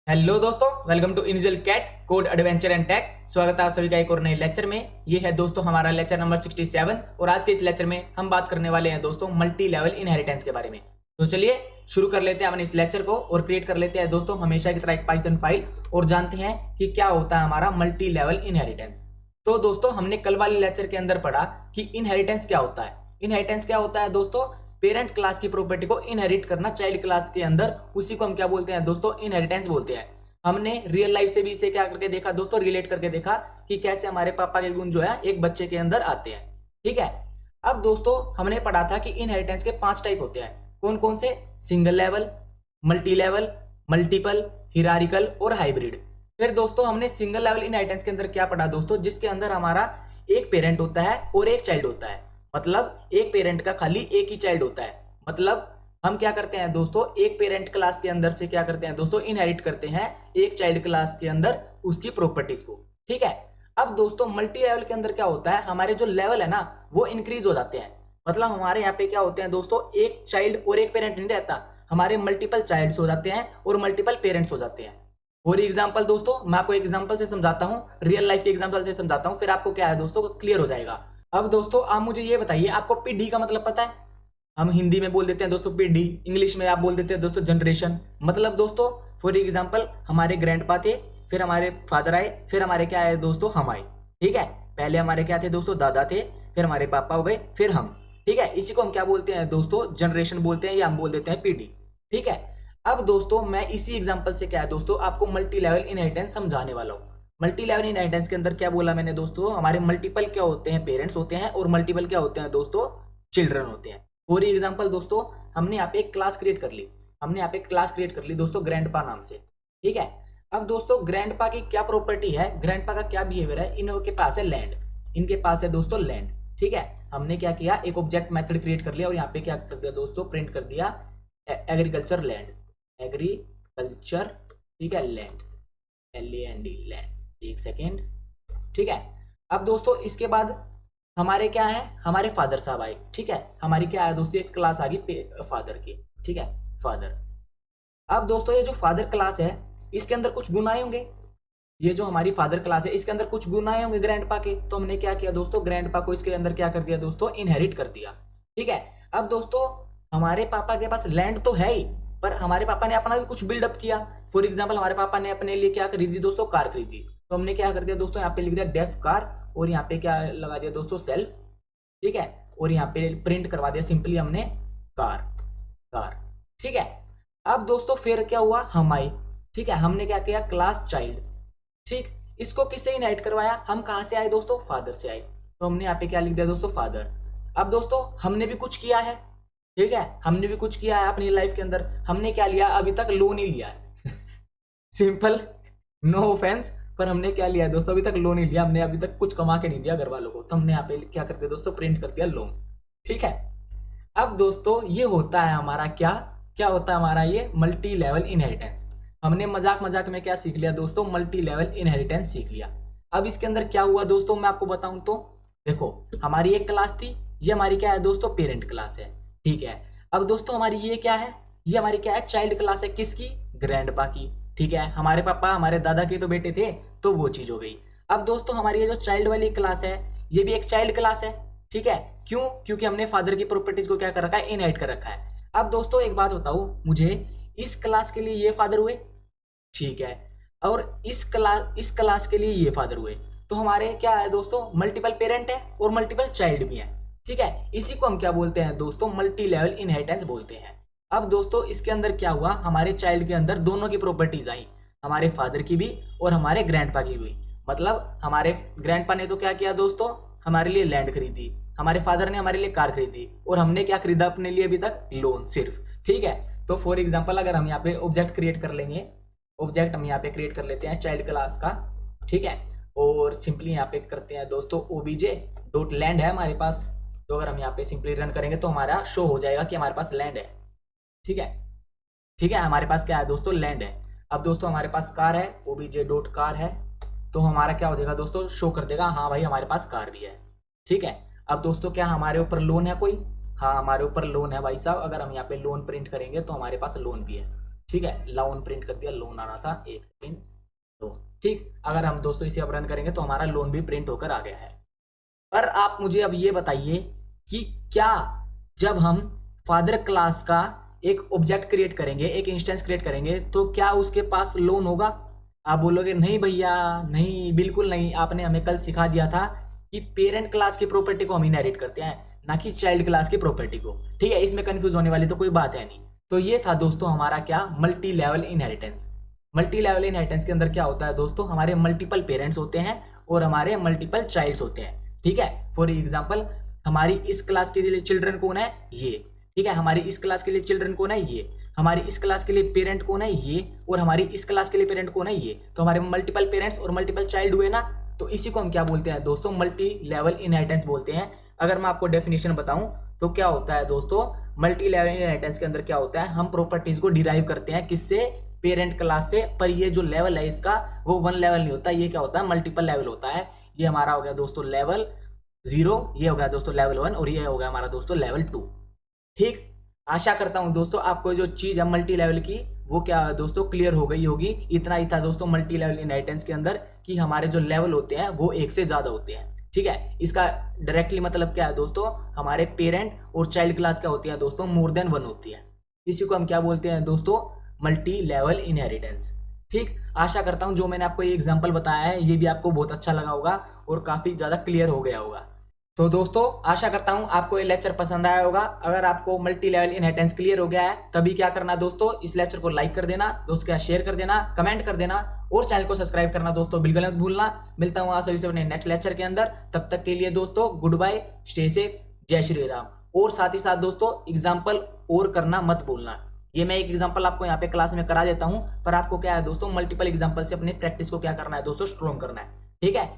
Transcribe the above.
Hello दोस्तों, welcome to individual cat code adventure and tech. स्वागत है आप सभी का एक और नए लेक्चर में। ये है दोस्तों हमारा लेक्चर नंबर 67 और आज के इस लेक्चर में हम बात करने वाले हैं दोस्तों मल्टी लेवल इनहेरिटेंस के बारे में। तो चलिए शुरू कर लेते हैं अपने इस लेक्चर को और क्रिएट कर लेते हैं दोस्तों हमेशा की तरह एक पाइथन फाइल और जानते हैं कि क्या होता है हमारा मल्टी लेवल इनहेरिटेंस। तो दोस्तों हमने कल वाले लेक्चर के अंदर पढ़ा कि इनहेरिटेंस क्या होता है। इनहेरिटेंस क्या होता है दोस्तों? पेरेंट क्लास की प्रॉपर्टी को इनहेरिट करना चाइल्ड क्लास के अंदर, उसी को हम क्या बोलते हैं दोस्तों? इनहेरिटेंस बोलते हैं। हमने रियल लाइफ से भी इसे क्या करके देखा दोस्तों, रिलेट करके देखा कि कैसे हमारे पापा के गुण जो है एक बच्चे के अंदर आते हैं। ठीक है, अब दोस्तों हमने पढ़ा था कि इनहेरिटेंस के 5 टाइप होते हैं। कौन कौन से? Single level, multi level, multiple, hierarchical और हाइब्रिड। फिर दोस्तों हमने सिंगल लेवल इनहेरिटेंस के अंदर क्या पढ़ा दोस्तों? जिसके अंदर हमारा एक पेरेंट होता है और एक चाइल्ड होता है। मतलब एक पेरेंट का खाली एक ही चाइल्ड होता है। मतलब हम क्या करते हैं दोस्तों, एक पेरेंट क्लास के अंदर से क्या करते हैं दोस्तों? इनहेरिट करते हैं एक चाइल्ड क्लास के अंदर उसकी प्रॉपर्टीज को। ठीक है, अब दोस्तों मल्टी लेवल के अंदर क्या होता है, हमारे जो लेवल है ना वो इंक्रीज हो जाते हैं। मतलब हमारे यहाँ पे क्या होते हैं दोस्तों, एक चाइल्ड और एक पेरेंट नहीं रहता, हमारे मल्टीपल चाइल्ड्स हो जाते हैं और मल्टीपल पेरेंट्स हो जाते हैं। फॉर एग्जाम्पल दोस्तों मैं आपको एग्जाम्पल से समझाता हूँ, रियल लाइफ के एग्जाम्पल से समझाता हूँ, फिर आपको क्या है दोस्तों क्लियर हो जाएगा। अब दोस्तों आप मुझे ये बताइए, आपको पीढ़ी का मतलब पता है? हम हिंदी में बोल देते हैं दोस्तों पीढ़ी, इंग्लिश में आप बोल देते हैं दोस्तों जनरेशन। मतलब दोस्तों फॉर एग्जांपल हमारे ग्रैंडपा थे, फिर हमारे फादर आए, फिर हमारे क्या आए दोस्तों? हम आए। ठीक है, पहले हमारे क्या थे दोस्तों? दादा थे, फिर हमारे पापा हो गए, फिर हम। ठीक है, इसी को हम क्या बोलते हैं दोस्तों? जनरेशन बोलते हैं या हम बोल देते हैं पीढ़ी। ठीक है, अब दोस्तों मैं इसी एग्जाम्पल से क्या है दोस्तों आपको मल्टी लेवल इनहेरिटेंस समझाने वाला हूँ। मल्टी लेवल इनहेरिटेंस के अंदर क्या बोला मैंने दोस्तों? हमारे मल्टीपल क्या होते हैं? पेरेंट्स होते हैं और मल्टीपल क्या होते हैं दोस्तों? चिल्ड्रन होते हैं। फॉर एग्जाम्पल दोस्तों हमने यहाँ पे एक क्लास क्रिएट कर ली, दोस्तों ग्रैंडपा नाम से। ठीक है, अब दोस्तों ग्रैंडपा की क्या प्रॉपर्टी है, ग्रैंडपा का क्या बिहेवियर है? इनके पास है लैंड, इनके पास है दोस्तों लैंड। ठीक है, हमने क्या किया, एक ऑब्जेक्ट मेथड क्रिएट कर लिया और यहाँ पे क्या कर दिया दोस्तों? प्रिंट कर दिया एग्रीकल्चर लैंड, एग्रीकल्चर। ठीक है, लैंड, LAND लैंड। एक सेकेंड। ठीक है, अब दोस्तों इसके बाद हमारे क्या है, हमारे फादर साहब आए। ठीक है, हमारी क्या है दोस्तों? एक क्लास आ गई फादर की। ठीक है, फादर। अब दोस्तों ये जो फादर क्लास है इसके अंदर कुछ गुण आए होंगे। ये जो हमारी फादर क्लास है इसके अंदर कुछ गुण आए होंगे ग्रैंडपा के। तो हमने क्या किया दोस्तों? ग्रैंडपा को इसके अंदर क्या कर दिया दोस्तों? इनहेरिट कर दिया। ठीक है, अब दोस्तों हमारे पापा के पास लैंड तो है ही, पर हमारे पापा ने अपना भी कुछ बिल्डअप किया। फॉर एग्जाम्पल हमारे पापा ने अपने लिए क्या खरीदी दोस्तों? कार खरीदी। तो हमने क्या कर दिया दोस्तों? यहाँ पे लिख दिया डेफ कार और यहाँ पे क्या लगा दिया दोस्तों? सेल्फ। ठीक है, और यहाँ पे प्रिंट करवा दिया सिंपली हमने कार, कार। ठीक है, अब दोस्तों फिर क्या हुआ? हम आए। ठीक है, हमने क्या किया? Class child. ठीक, इसको किससे इनहेरिट करवाया? हम कहाँ से आए दोस्तों? फादर से आए। तो हमने यहाँ पे क्या लिख दिया दोस्तों? फादर। अब दोस्तों हमने भी कुछ किया है। ठीक है, हमने भी कुछ किया है अपनी लाइफ के अंदर। हमने क्या लिया? अभी तक लोन ही लिया है सिंपल, नो ऑफेंस, पर हमने क्या लिया है दोस्तों? अभी तक लोन ही लिया, हमने अभी तक कुछ कमा के नहीं दिया घर वालों को। तो हमने यहाँ पे क्या कर दिया दोस्तों? प्रिंट कर दिया लोन। ठीक है, अब दोस्तों ये होता है हमारा क्या क्या होता है हमारा ये मल्टी लेवल इनहेरिटेंस। हमने मजाक मजाक में क्या सीख लिया दोस्तों? मल्टी लेवल इनहेरिटेंस सीख लिया। अब इसके अंदर क्या हुआ दोस्तों मैं आपको बताऊं तो देखो, हमारी एक क्लास थी, ये हमारी क्या है दोस्तों? पेरेंट क्लास है। ठीक है, अब दोस्तों हमारी ये क्या है? ये हमारी क्या है? चाइल्ड क्लास है। किसकी? ग्रैंडपा की। ठीक है, हमारे पापा हमारे दादा के तो बेटे थे, तो वो चीज हो गई। अब दोस्तों हमारी ये जो चाइल्ड वाली क्लास है ये भी एक चाइल्ड क्लास है। ठीक है, क्यों? क्योंकि हमने फादर की प्रॉपर्टीज को क्या कर रखा है? इनहेरिट कर रखा है। अब दोस्तों एक बात बताओ मुझे, इस क्लास के लिए ये फादर हुए, ठीक है, और इस क्लास के लिए ये फादर हुए, तो हमारे क्या है दोस्तों? मल्टीपल पेरेंट है और मल्टीपल चाइल्ड भी है। ठीक है, इसी को हम क्या बोलते हैं दोस्तों? मल्टी लेवल इनहेरिटेंस बोलते हैं। अब दोस्तों इसके अंदर क्या हुआ? हमारे चाइल्ड के अंदर दोनों की प्रॉपर्टीज आई, हमारे फादर की भी और हमारे ग्रैंडपा की भी। मतलब हमारे ग्रैंडपा ने तो क्या किया दोस्तों? हमारे लिए लैंड खरीदी, हमारे फादर ने हमारे लिए कार खरीदी, और हमने क्या खरीदा अपने लिए अभी तक? लोन सिर्फ। ठीक है, तो फॉर एग्जाम्पल अगर हम यहाँ पे ऑब्जेक्ट क्रिएट कर लेंगे, ऑब्जेक्ट हम यहाँ पे क्रिएट कर लेते हैं चाइल्ड क्लास का। ठीक है, और सिंपली यहाँ पे करते हैं दोस्तों obj डॉट लैंड है हमारे पास। तो अगर हम यहाँ पे सिंपली रन करेंगे तो हमारा शो हो जाएगा कि हमारे पास लैंड है। ठीक है, ठीक है, हमारे पास क्या है दोस्तों? लैंड है। अब दोस्तों हमारे पास कार है, obj डॉट कार है, तो हमारा क्या हो जाएगा दोस्तों? शो कर देगा हाँ भाई हमारे पास कार भी है। ठीक है, अब दोस्तों क्या हमारे ऊपर लोन है कोई? हाँ हमारे ऊपर लोन है भाई साहब। अगर हम यहाँ पे लोन प्रिंट करेंगे तो हमारे पास लोन भी है। ठीक है, लोन प्रिंट कर दिया, लोन आना था, एक सेकेंड, लोन। ठीक, अगर हम दोस्तों इसे अब रन करेंगे तो हमारा लोन भी प्रिंट होकर आ गया है। पर आप मुझे अब ये बताइए कि क्या जब हम फादर क्लास का एक ऑब्जेक्ट क्रिएट करेंगे, एक इंस्टेंस क्रिएट करेंगे, तो क्या उसके पास लोन होगा? आप बोलोगे नहीं भैया, नहीं, बिल्कुल नहीं, आपने हमें कल सिखा दिया था कि पेरेंट क्लास की प्रॉपर्टी को हम इनहेरिट करते हैं, ना कि चाइल्ड क्लास की प्रॉपर्टी को। ठीक है, इसमें कंफ्यूज होने वाली तो कोई बात है नहीं। तो ये था दोस्तों हमारा क्या, multi level inheritance. Multi level inheritance के अंदर क्या होता है दोस्तों, हमारे मल्टीपल पेरेंट्स होते हैं और हमारे मल्टीपल चाइल्ड्स होते हैं। ठीक है, फॉर एग्जाम्पल हमारी इस क्लास के लिए चिल्ड्रन कौन है, ये। ठीक है, हमारी इस क्लास के लिए चिल्ड्रन कौन है, ये। हमारी इस क्लास के लिए पेरेंट कौन है, ये। और हमारी इस क्लास के लिए पेरेंट कौन है, ये। तो हमारे मल्टीपल पेरेंट्स और मल्टीपल चाइल्ड हुए ना, तो इसी को हम क्या बोलते हैं दोस्तों, मल्टी लेवल इनहेरिटेंस बोलते हैं। अगर मैं आपको डेफिनेशन बताऊं तो क्या होता है दोस्तों, मल्टी लेवल इनहेरिटेंस के अंदर क्या होता है, हम प्रॉपर्टीज को डिराइव करते हैं किससे, पेरेंट क्लास से। पर ये जो लेवल है इसका, वो वन लेवल नहीं होता, ये क्या होता है, मल्टीपल लेवल होता है। ये हमारा हो गया दोस्तों लेवल 0, ये हो गया दोस्तों लेवल 1, और ये हो गया हमारा दोस्तों लेवल 2। ठीक, आशा करता हूं दोस्तों आपको जो चीज है मल्टी लेवल की, वो क्या दोस्तों क्लियर हो गई होगी। इतना ही था दोस्तों मल्टी लेवल इनहेरिटेंस के अंदर कि हमारे जो लेवल होते हैं वो एक से ज्यादा होते हैं। ठीक है, इसका डायरेक्टली मतलब क्या है दोस्तों, हमारे पेरेंट और चाइल्ड क्लास क्या होती है दोस्तों, मोर देन 1 होती है। इसी को हम क्या बोलते हैं दोस्तों, मल्टी लेवल इनहेरिटेंस। ठीक, आशा करता हूं जो मैंने आपको ये एग्जांपल बताया है ये भी आपको बहुत अच्छा लगा होगा और काफी ज्यादा क्लियर हो गया होगा। तो दोस्तों आशा करता हूं आपको ये लेक्चर पसंद आया होगा। अगर आपको मल्टी लेवल इनहेरिटेंस क्लियर हो गया है तभी क्या करना दोस्तों, इस लेक्चर को लाइक कर देना, दोस्तों क्या शेयर कर देना, कमेंट कर देना और चैनल को सब्सक्राइब करना दोस्तों बिल्कुल मत भूलना। मिलता हूं आप सभी से अपने नेक्स्ट लेक्चर के अंदर, तब तक के लिए दोस्तों गुड बाय, स्टे सेफ, जय श्री राम। और साथ ही साथ दोस्तों एग्जाम्पल और करना मत भूलना। ये मैं एक एग्जांपल आपको यहाँ पे क्लास में करा देता हूँ, पर आपको क्या है दोस्तों, मल्टीपल एग्जांपल से अपने प्रैक्टिस को क्या करना है दोस्तों, स्ट्रॉन्ग करना है। ठीक है,